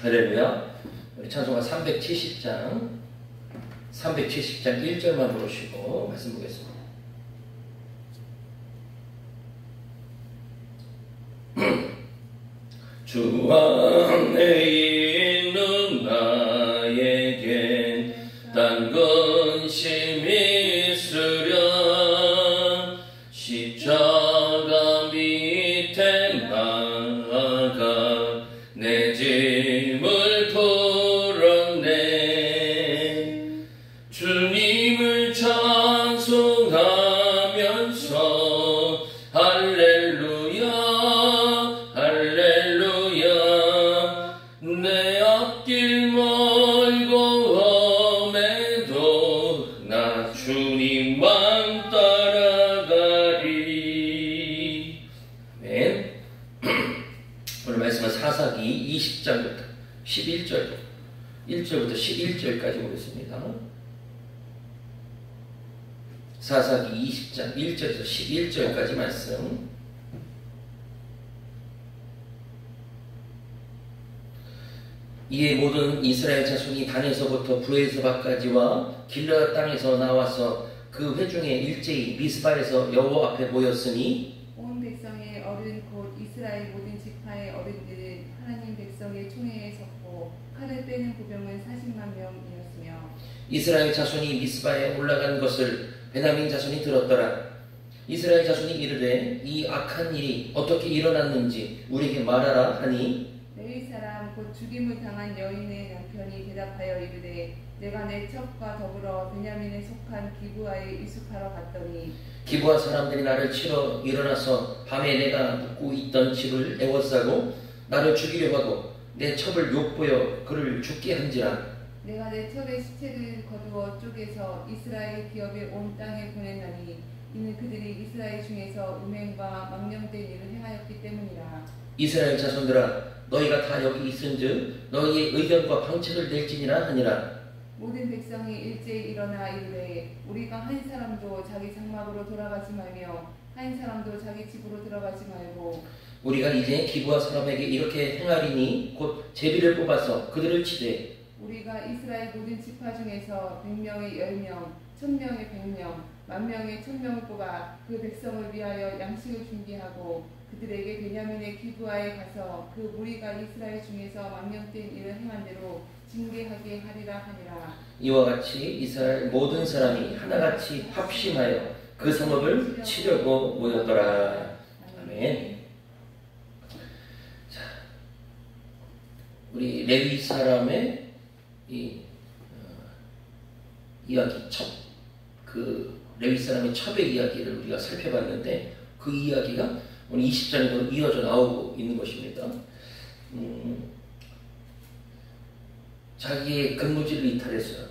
할렐루야. 우리 찬송가 370장 1절만 부르시고 말씀 보겠습니다. 주 안에 있는 나에겐 딴 근심이 있으랴. 십자가 밑에 나아가 내 짐을 풀었네. 주님을 찬송하면서 할렐루야 할렐루야. 내 앞길 멀고 험해도 나 주님만 따라가리. 아멘. 오늘 말씀은 사사기 20장부터 1절부터 11절까지 보겠습니다. 사사기 20장 1절에서 11절까지 말씀. 이에 모든 이스라엘 자손이 단에서부터 브에스바까지와 길르앗 땅에서 나와서 그 회중에 일제히 미스바에서 여호와 앞에 모였으니 온 백성의 어른 곧 이스라엘 모든 지파의 어른들은 하나님 백성의 총회에 섰고 칼을 빼는 부병은 40만 명이었으며 이스라엘 자손이 미스바에 올라간 것을 베냐민 자손이 들었더라. 이스라엘 자손이 이르되 이 악한 일이 어떻게 일어났는지 우리에게 말하라 하니 레위 사람 곧 죽임을 당한 여인의 남편이 대답하여 이르되 내가 내 첩과 더불어 베냐민에 속한 기브아에 이숙하러 갔더니 기브아 사람들이 나를 치러 일어나서 밤에 내가 묵고 있던 집을 에워싸고 나를 죽이려고 하고 내 첩을 욕보여 그를 죽게 한지라. 내가 내 첩의 시체를 거두어 쪼개서 이스라엘 기업의 온 땅에 보냈나니 이는 그들이 이스라엘 중에서 음행과 망령된 일을 행하였기 때문이라. 이스라엘 자손들아 너희가 다 여기 있은즉 너희의 의견과 방책을 낼지니라 하니라. 모든 백성이 일제히 일어나 이르되 우리가 한 사람도 자기 장막으로 돌아가지 말며 한 사람도 자기 집으로 들어가지 말고 우리가 이제 기브아 사람에게 이렇게 행하리니 곧 제비를 뽑아서 그들을 치되 우리가 이스라엘 모든 지파 중에서 100명의 10명, 1000명의 100명, 10,000명의 1000명을 뽑아 그 백성을 위하여 양식을 준비하고 그들에게 베냐민의 기브아에 가서 그 무리가 이스라엘 중에서 망령된 일을 행한 대로 징계하게 하리라 하니라. 이와 같이 이스라엘 모든 사람이 하나같이 합심하여 그 성읍을 치려고 모였더라. 아멘. 자, 우리 레위 사람의 이야기 그 레위 사람의 첩의 이야기를 우리가 살펴봤는데 그 이야기가 오늘 20장에도 이어져 나오고 있는 것입니다. 자기의 근무지를 이탈했어요.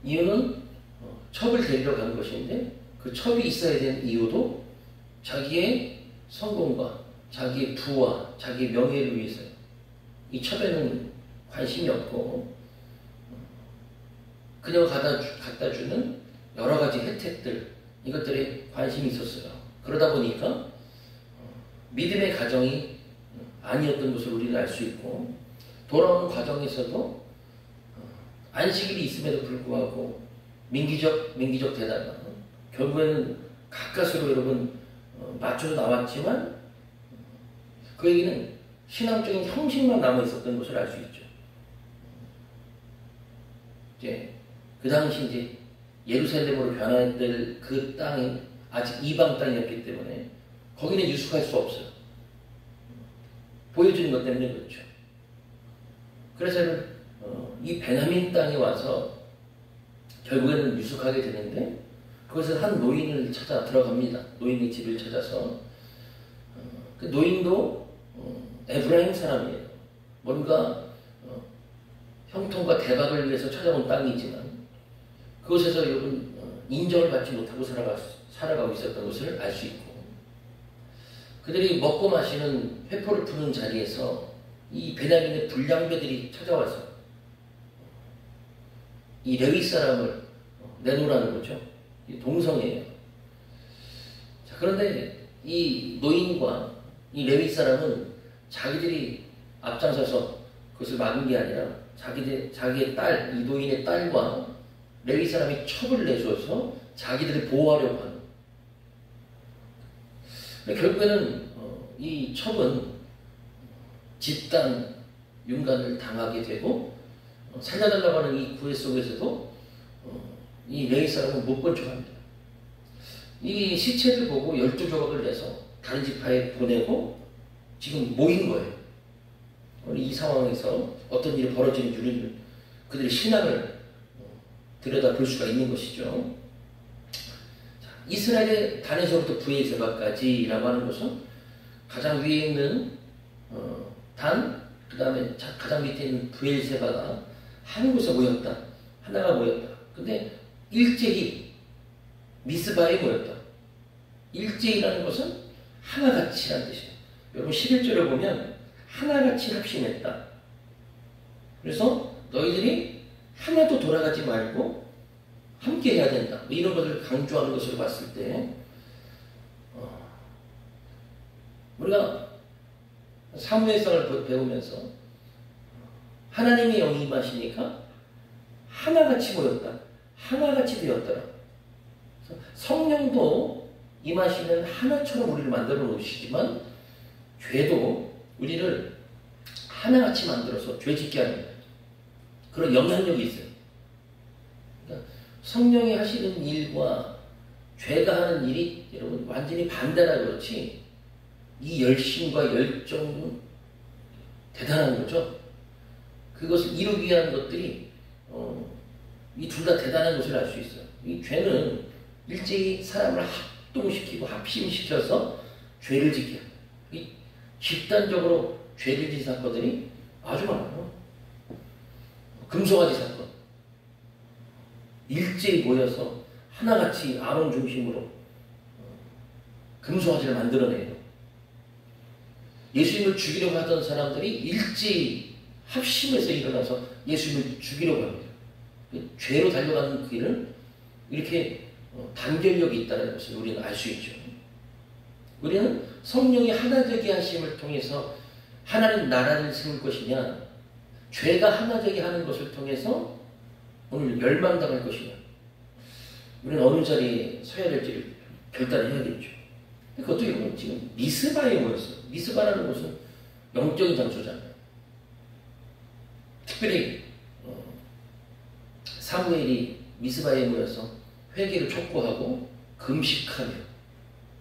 이유는 첩을 데리러 간 것인데 그 첩이 있어야 되는 이유도 자기의 성공과 자기의 부와 자기의 명예를 위해서요. 이 첩에는 관심이 없고 그녀가 갖다 주는 여러 가지 혜택들 이것들에 관심이 있었어요. 그러다 보니까 믿음의 가정이 아니었던 것을 우리는 알 수 있고 돌아오는 과정에서도 안식일이 있음에도 불구하고 민기적 되다가 결국에는 가까스로 여러분 맞춰서 나왔지만 그에게는 신앙적인 형식만 남아 있었던 것을 알 수 있죠. 이제 그 당시 이제 예루살렘으로 변화될 그 땅이 아직 이방 땅이었기 때문에 거기는 유숙할 수 없어요. 보여주는 것 때문에 그렇죠. 그래서 이 베냐민 땅에 와서 결국에는 유숙하게 되는데 그것을 한 노인을 찾아 들어갑니다. 노인의 집을 찾아서 그 노인도 에브라임 사람이에요. 뭔가 형통과 대박을 위해서 찾아온 땅이지만 그곳에서 여러분 인정을 받지 못하고 살아가고 있었던 것을 알 수 있고 그들이 먹고 마시는 회포를 푸는 자리에서 이 베냐민의 불량배들이 찾아와서 이 레위 사람을 내놓으라는 거죠. 동성애예요. 자, 그런데 이 노인과 이 레위 사람은 자기들이 앞장서서 그것을 막은 게 아니라 자기의 딸, 이 노인의 딸과 레위 사람이 첩을 내줘서 자기들을 보호하려고 하는. 결국에는 이 첩은 집단 윤관을 당하게 되고 살려달라고 하는 이 구애 속에서도 이 레위 사람은 못 본 척합니다. 이 시체를 보고 12조각을 내서 다른 지파에 보내고 지금 모인 거예요. 오늘 이 상황에서 어떤 일이 벌어지는지를 그들의 신앙을 들여다볼 수가 있는 것이죠. 이스라엘의 단에서부터 브엘세바까지라고 하는 것은 가장 위에 있는 단, 그 다음에 가장 밑에 있는 브엘세바가 한 곳에 모였다. 하나가 모였다. 근데 일제히 미스바에 모였다. 일제히라는 것은 하나같이라는 뜻이에요. 여러분 11절을 보면 하나같이 합심했다. 그래서 너희들이 하나도 돌아가지 말고 함께 해야 된다. 뭐 이런 것을 강조하는 것으로 봤을 때 우리가 사무엘상을 배우면서 하나님의 영이 임하시니까 하나같이 모였다. 하나같이 되었더라. 성령도 임하시는 하나처럼 우리를 만들어 놓으시지만 죄도 우리를 하나같이 만들어서 죄짓게 하는 그런 영향력이 있어요. 그러니까 성령이 하시는 일과 죄가 하는 일이 여러분 완전히 반대라 그렇지 이 열심과 열정은 대단한 거죠. 그것을 이루기 위한 것들이 이 둘 다 대단한 것을 알 수 있어요. 이 죄는 일제히 사람을 합동시키고 합심시켜서 죄를 짓게 합니다. 이 집단적으로 죄를 짓는 사건들이 아주 많아요. 금송아지 사건. 일제히 모여서 하나같이 아론 중심으로 금송아지를 만들어내요. 예수님을 죽이려고 하던 사람들이 일제히 합심해서 일어나서 예수님을 죽이려고 합니다. 죄로 달려가는 그 길은 이렇게 단결력이 있다는 것을 우리는 알 수 있죠. 우리는 성령이 하나되게 하심을 통해서 하나님 나라를 세울 것이냐, 죄가 하나되게 하는 것을 통해서 오늘 멸망당할 것이냐. 우리는 어느 자리에 서야 될지를 결단해야겠죠. 그것도 여러분 지금 미스바에 모였어요. 미스바라는 곳은 영적인 장소잖아요. 특별히 사무엘이 미스바에 모여서 회개를 촉구하고 금식하며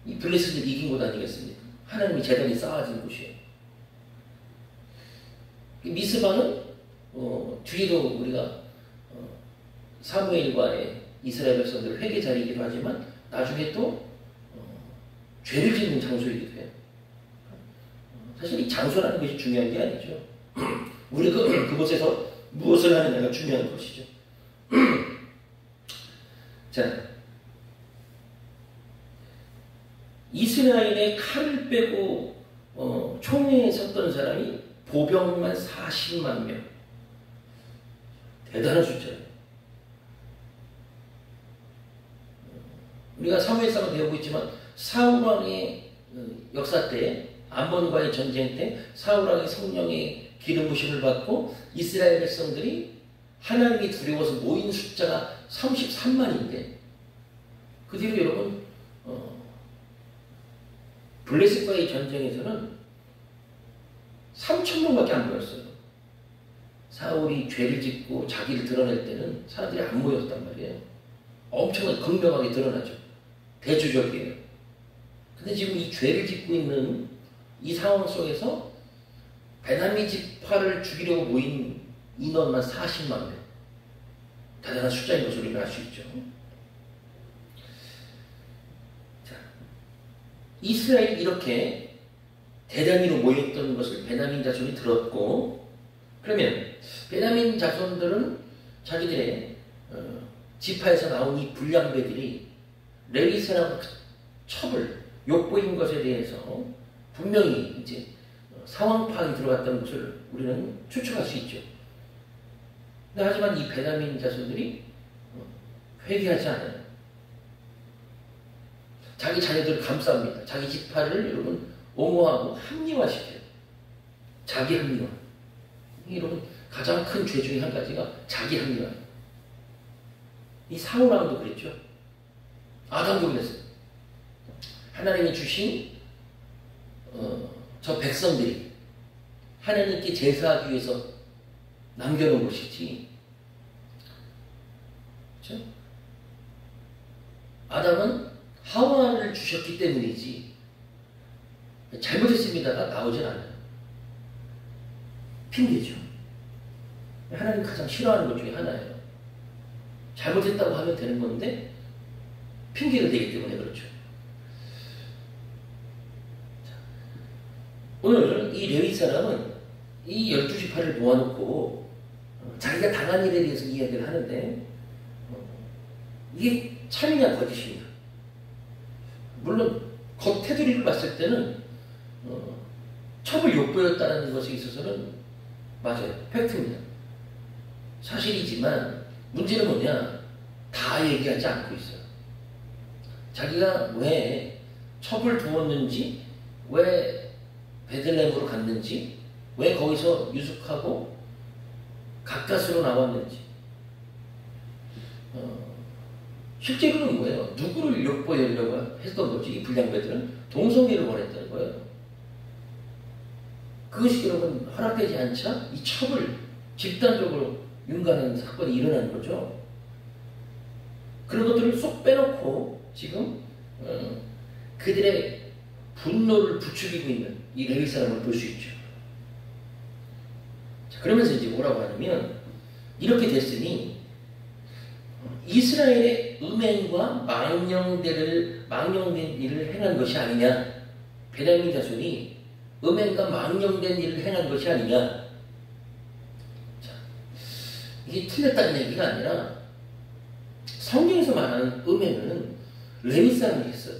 이 블레셋을 이긴 곳 아니겠습니까? 하나님의 재단이 쌓아진 곳이에요. 미스바는 뒤에도 우리가 사무엘과의 이스라엘 백성들 회개 자리이기도 하지만 나중에 또 죄를 짓는 장소이기도 해요. 사실 이 장소라는 것이 중요한 게 아니죠. 우리가 그곳에서 무엇을 하느냐가 중요한 것이죠. 자, 이스라엘의 칼을 빼고 총회에 섰던 사람이 보병만 40만 명. 대단한 숫자예요. 우리가 사무엘상을 배우고 있지만 사울왕의 역사 때 암몬과의 전쟁 때 사울왕이 성령의 기름 부심을 받고 이스라엘 백성들이 하나님이 두려워서 모인 숫자가 33만인데 그 뒤로 여러분 블레셋과의 전쟁에서는 3,000명밖에 안 모였어요. 사울이 죄를 짓고 자기를 드러낼 때는 사람들이 안 모였단 말이에요. 엄청나게 극명하게 드러나죠. 대조적이에요. 근데 지금 이 죄를 짓고 있는 이 상황 속에서 베냐민 지파를 죽이려고 모인 인원만 40만 명. 대단한 숫자인 것을 우리가 알 수 있죠. 자, 이스라엘이 이렇게 대단위로 모였던 것을 베냐민 자손이 들었고, 그러면 베냐민 자손들은 자기들의 지파에서 나온 이 불량배들이 레위 사람 첩을 욕보인 것에 대해서 분명히 이제 상황 파악이 들어갔다는 것을 우리는 추측할 수 있죠. 하지만 이 베냐민 자손들이 회개하지 않아요. 자기 자녀들을 감쌉니다. 자기 지파를 여러분 옹호하고 합리화시켜요. 자기 합리화. 여러분, 가장 큰 죄 중에 한 가지가 자기 합리화. 이 사울왕도 그랬죠. 아담도 그랬어요. 하나님이 주신 저 백성들이 하나님께 제사하기 위해서 남겨놓은 것이지. 그렇죠? 아담은 하와를 주셨기 때문이지 잘못했습니다가 나오진 않아요. 핑계죠. 하나님 가장 싫어하는 것 중에 하나예요. 잘못했다고 하면 되는 건데 핑계가 되기 때문에 그렇죠. 오늘 이 레위 사람은 이 12지파를 모아놓고 자기가 당한 일에 대해서 이야기를 하는데 이게 참이냐 거짓이냐. 물론 겉테두리를 봤을 때는 첩을 욕보였다는 것에 있어서는 맞아요. 팩트입니다. 사실이지만 문제는 뭐냐? 다 얘기하지 않고 있어요. 자기가 왜 첩을 두었는지, 왜 베들레헴으로 갔는지, 왜 거기서 유숙하고 가까스로 나왔는지. 실제로는 뭐예요? 누구를 욕보이려고 했던 거지? 이 불량배들은 동성애를 원했다는 거예요. 그것이 여러분 허락되지 않자 이 첩을 집단적으로 윤가하는 사건이 일어나는 거죠. 그런 것들을 쏙 빼놓고 지금 그들의 분노를 부추기고 있는 이 레위 사람을 볼 수 있죠. 자, 그러면서 이제 뭐라고 하냐면 이렇게 됐으니 이스라엘의 음행과 망령된 일을 행한 것이 아니냐. 베냐민 자손이 음행과 망령된 일을 행한 것이 아니냐. 자, 이게 틀렸다는 얘기가 아니라 성경에서 말하는 음행은 레위 사람이 했어요.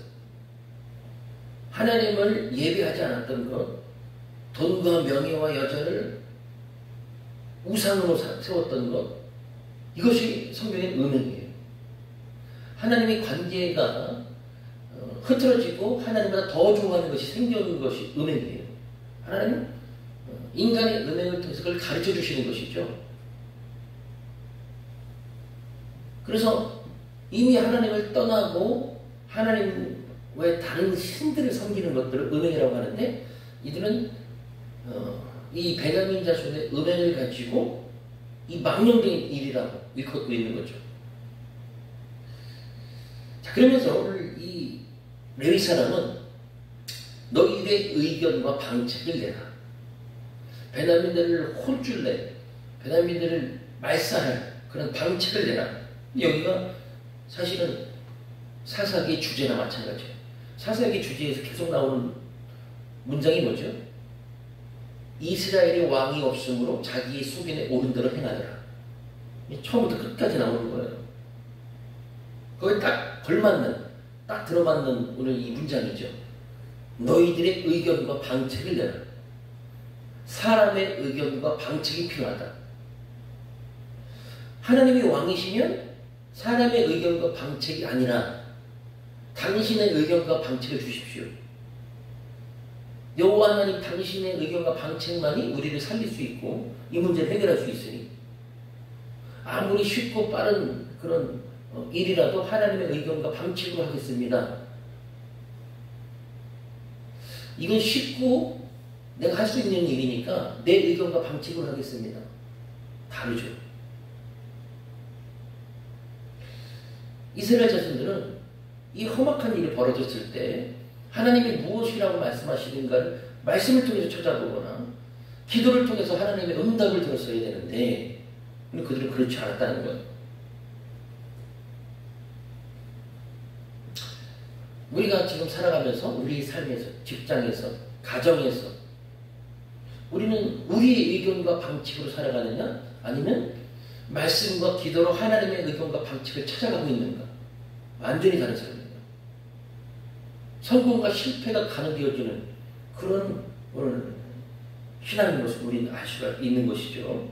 하나님을 예배하지 않았던 것, 돈과 명예와 여자를 우상으로 세웠던 것, 이것이 성경의 음행이에요. 하나님의 관계가 흐트러지고 하나님보다 더 좋아하는 것이 생겨오는 것이 음행이에요. 하나님은 인간의 음행을 통해서 그걸 가르쳐 주시는 것이죠. 그래서 이미 하나님을 떠나고 하나님 외 다른 신들을 섬기는 것들을 음행이라고 하는데 이들은 이 베냐민 자손의 음행을 가지고 이 망령된 일이라고 일컫고 있는 거죠. 자, 그러면서 오늘 이 레위 사람은 너희들의 의견과 방책을 내라. 베냐민들을 혼쭐내, 베냐민들을 말살할 그런 방책을 내라. 여기가 사실은 사사기의 주제나 마찬가지예요. 사사기의 주제에서 계속 나오는 문장이 뭐죠? 이스라엘의 왕이 없으므로 자기의 소견에 옳은 대로 행하더라. 처음부터 끝까지 나오는 거예요. 거기 딱 걸맞는, 딱 들어맞는 오늘 이 문장이죠. 너희들의 의견과 방책을 내라. 사람의 의견과 방책이 필요하다. 하나님이 왕이시면 사람의 의견과 방책이 아니라 당신의 의견과 방책을 주십시오. 여호와 하나님 당신의 의견과 방책만이 우리를 살릴 수 있고 이 문제를 해결할 수 있으니 아무리 쉽고 빠른 그런 일이라도 하나님의 의견과 방책으로 하겠습니다. 이건 쉽고 내가 할 수 있는 일이니까 내 의견과 방책으로 하겠습니다. 다르죠. 이스라엘 자손들은 이 험악한 일이 벌어졌을 때 하나님이 무엇이라고 말씀하시는가를 말씀을 통해서 찾아보거나 기도를 통해서 하나님의 응답을 들었어야 되는데 그들은 그렇지 않았다는 거예요. 우리가 지금 살아가면서 우리 삶에서, 직장에서, 가정에서 우리는 우리의 의견과 방식으로 살아가느냐 아니면 말씀과 기도로 하나님의 의견과 방식을 찾아가고 있는가? 완전히 다른 사람입니다. 성공과 실패가 가능되어지는 그런 오늘 신앙인 것을 우리는 알 수가 있는 것이죠.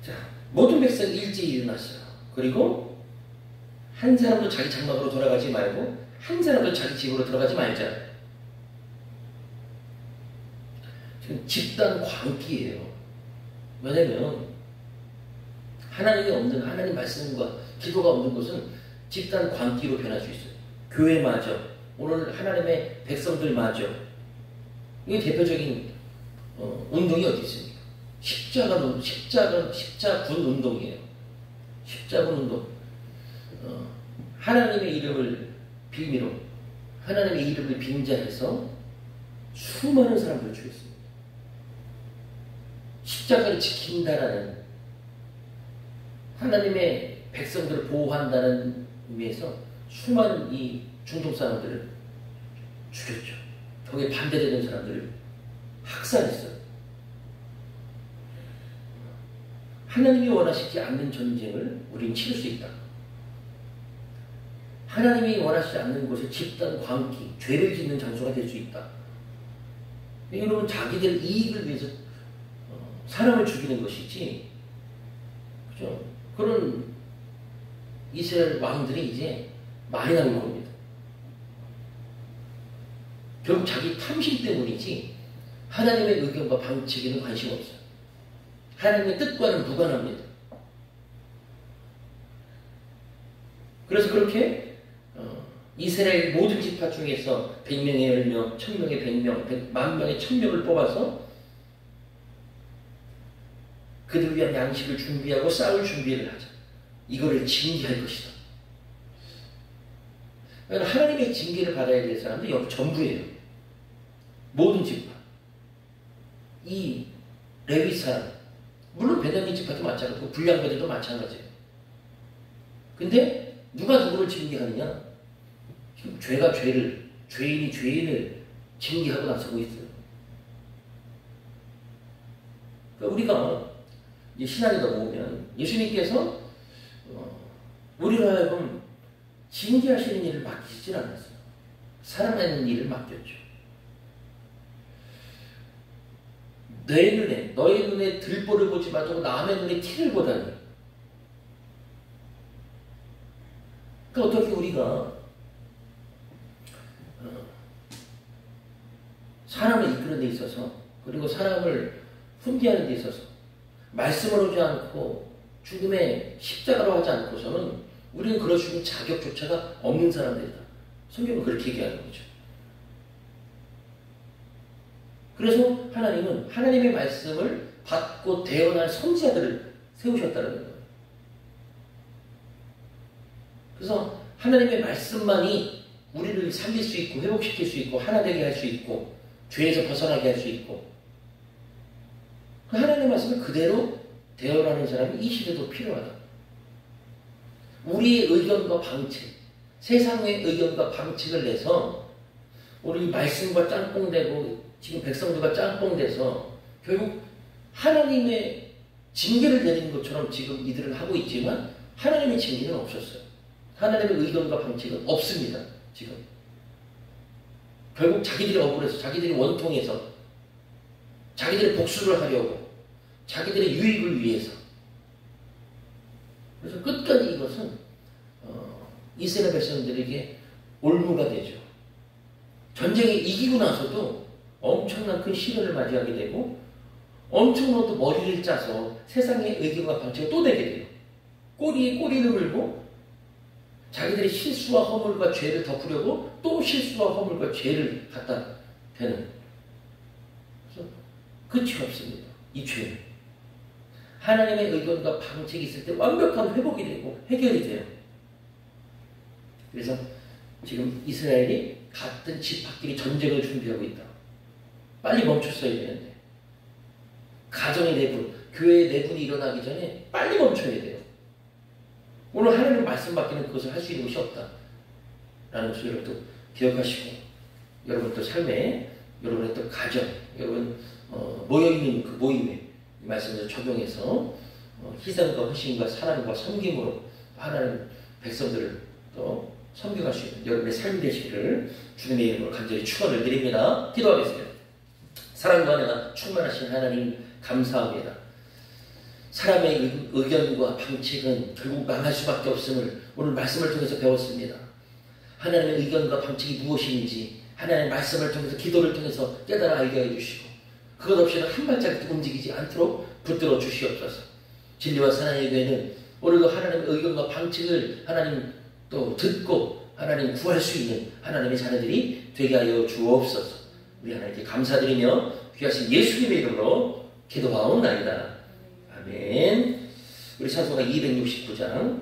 자, 모든 백성이 일제히 일어났어요. 그리고 한 사람도 자기 장막으로 돌아가지 말고 한 사람도 자기 집으로 들어가지 말자. 지금 집단 광기예요. 왜냐면 하나님이 없는, 하나님 말씀과 기도가 없는 것은 집단 광기로 변할 수 있어요. 교회마저, 오늘 하나님의 백성들마저. 이게 대표적인 운동이 어디 있습니까? 십자군 운동이에요. 십자군 운동. 하나님의 이름을 빌미로, 하나님의 이름을 빙자해서 수많은 사람들을 죽였습니다. 십자가를 지킨다라는, 하나님의 백성들을 보호한다는 의미에서 수많은 이 중동 사람들을 죽였죠. 거기에 반대되는 사람들을 학살했어요. 하나님이 원하시지 않는 전쟁을 우리는 치를 수 있다. 하나님이 원하시지 않는 곳에 집단 광기, 죄를 짓는 장소가 될 수 있다. 여러분, 자기들 이익을 위해서 사람을 죽이는 것이지, 그죠? 그런 이스라엘 왕들이 이제 많이 나는 겁니다. 결국 자기 탐심 때문이지 하나님의 의견과 방책에는 관심 없어요. 하나님의 뜻과는 무관합니다. 그래서 그렇게 이스라엘 모든 지파 중에서 100명의 10명, 1000명의 100명, 10,000명의 1000명을 뽑아서 그들 위한 양식을 준비하고 싸울 준비를 하자. 이거를 징계할 것이다. 하나님의 징계를 받아야 될 사람들이 여기 전부예요. 모든 지파. 이 레위 사람, 물론 베냐민 지파도 마찬가지고 불량배들도 마찬가지예요. 근데 누가 누구를 징계하느냐? 지금 죄가 죄를, 죄인이 죄인을 징계하고 나서고 있어요. 그러니까 우리가 이제 신앙이 넘어오면 예수님께서 우리로 하여금 징계하시는 일을 맡기질 않았어요. 살아내는 일을 맡겼죠. 너의 눈에 들보를 보지 말고 남의 눈에 티를 보다니. 그러니까 어떻게 우리가 사람을 이끄는 데 있어서, 그리고 사람을 훈계하는 데 있어서 말씀을 오지 않고 죽음의 십자가로 하지 않고서는 우리는 그럴 수 있는 자격조차가 없는 사람들이다. 성경은 그렇게 얘기하는 거죠. 그래서 하나님은 하나님의 말씀을 받고 대언할 선지자들을 세우셨다는 거예요. 그래서 하나님의 말씀만이 우리를 살릴 수 있고 회복시킬 수 있고 하나 되게 할 수 있고 죄에서 벗어나게 할 수 있고, 그 하나님의 말씀을 그대로 대언하는 사람이 이 시대도 필요하다. 우리의 의견과 방책, 세상의 의견과 방책을 내서 우리 말씀과 짬뽕되고 지금 백성들과 짬뽕돼서 결국 하나님의 징계를 내리는 것처럼 지금 이들은 하고 있지만 하나님의 징계는 없었어요. 하나님의 의견과 방책은 없습니다. 지금 결국 자기들이 억울해서, 자기들이 원통해서, 자기들의 복수를 하려고, 자기들의 유익을 위해서. 그래서 끝까지 이것은 이스라엘 백성들에게 올무가 되죠. 전쟁에 이기고 나서도 엄청난 큰 시련을 맞이하게 되고 엄청난 또 머리를 짜서 세상의 의견과 방책을 또 내게 돼요. 꼬리에 꼬리를 물고 자기들의 실수와 허물과 죄를 덮으려고 또 실수와 허물과 죄를 갖다 대는. 그래서 끝이 없습니다. 이 죄는. 하나님의 의견과 방책이 있을 때 완벽한 회복이 되고 해결이 돼요. 그래서 지금 이스라엘이 같은 지파끼리 전쟁을 준비하고 있다. 빨리 멈췄어야 되는데. 가정의 내분, 교회의 내분이 일어나기 전에 빨리 멈춰야 돼요. 오늘 하나님 말씀밖에는 그것을 할 수 있는 것이 없다. 라는 것을 여러분도 기억하시고, 여러분 또 삶에, 여러분의 또 가정, 여러분 모여있는 그 모임에 이 말씀을 적용해서 희생과 헌신과 사랑과 섬김으로 하나님 백성들을 또 섬겨갈 수 있는 여러분의 삶이 되시기를 주님의 이름으로 간절히 축원을 드립니다. 기도하겠습니다. 사랑과 은혜가 충만하신 하나님 감사합니다. 사람의 의견과 방책은 결국 망할 수밖에 없음을 오늘 말씀을 통해서 배웠습니다. 하나님의 의견과 방책이 무엇인지 하나님의 말씀을 통해서 기도를 통해서 깨달아 알게 해주시고, 그것 없이는 한 발짝도 움직이지 않도록 붙들어 주시옵소서. 진리와 사랑의 교회는 오늘도 하나님의 의견과 방책을 하나님 또 듣고 하나님 구할 수 있는 하나님의 자녀들이 되게 하여 주옵소서. 우리 하나님께 감사드리며 귀하신 예수님의 이름으로 기도하옵나이다. 아멘. 우리 찬송가 269장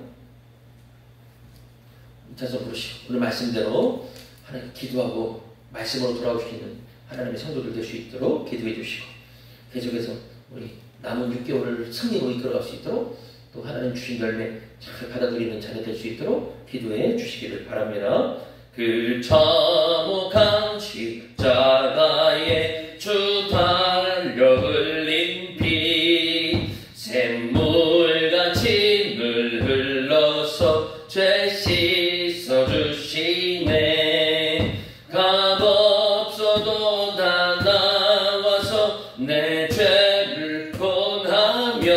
찬송 부르시고 오늘 말씀대로 하나님 기도하고 말씀으로 돌아올 수 있는 하나님의 성도들 될 수 있도록 기도해 주시고 계속해서 우리 남은 6개월을 승리로 이끌어갈 수 있도록 또 하나님 주신 열매 잘 받아들이는 자녀 될 수 있도록 기도해 주시기를 바랍니다. 그 참혹한 십자가에 주 달려 흘린 피 샘물같이 늘 흘러서 죄 씻어주시네. 값없어도 다 나와서 내 죄를 권하면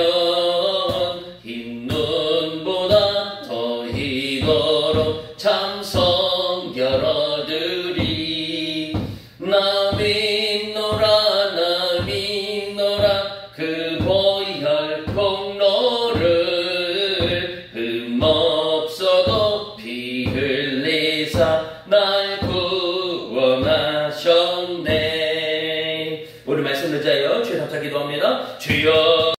흰 눈보다 더 희도록 참성 열어드리. 나 믿노라 그 보혈 공로를 흠없어도 피 흘리사 나